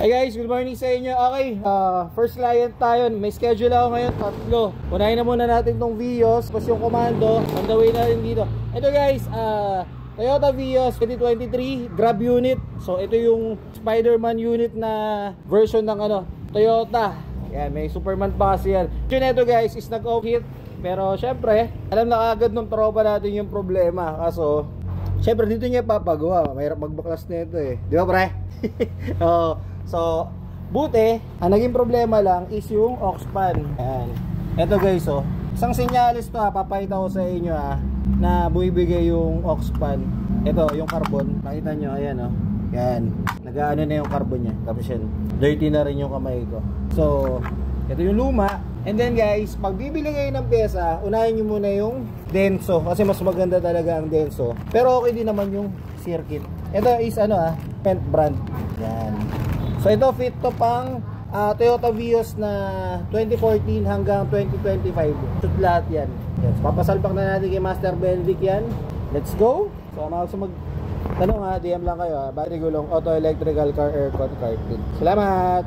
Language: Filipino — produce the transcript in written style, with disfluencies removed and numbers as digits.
Hey guys, good morning sa inyo. Okay, first client tayo. May schedule ako ngayon, 3. Unahin na muna natin tong Vios, tapos yung Commando, on the way na rin dito. Ito guys, Toyota Vios 2023 Grab unit. So ito yung Spider-Man unit na version ng Toyota. Yan, may Superman pa kasi yan. Yun, ito guys is nag-off hit. Pero syempre, alam na agad ng tropa natin yung problema. Kaso syempre dito niya papagawa. Mahirap magbaklas nito eh. Di ba pre? So, buti, ang naging problema lang is yung aux pan. Ayan. Ito guys, isang senyalis to papakita ko sa inyo na buibigay yung aux pan. Ito, yung carbon. Nakita nyo, ayan Yan. Nag-ano na yung carbon nya. Tapos yan, dirty na rin yung kamay ko. So, ito yung luma. And then guys, pag bibili kayo ng pyesa, unahin nyo muna yung Denso. Kasi mas maganda talaga ang Denso. Pero okay din naman yung circuit. Ito is Pent brand. Yan. So ito fit to pang Toyota Vios na 2014 hanggang 2025. So lahat yan. Yes, papasalpak na natin kay Master Benedict yan. Let's go. So sa mag-tanong DM lang kayo. Battery gulong, auto electrical car, aircon, carpet. Salamat.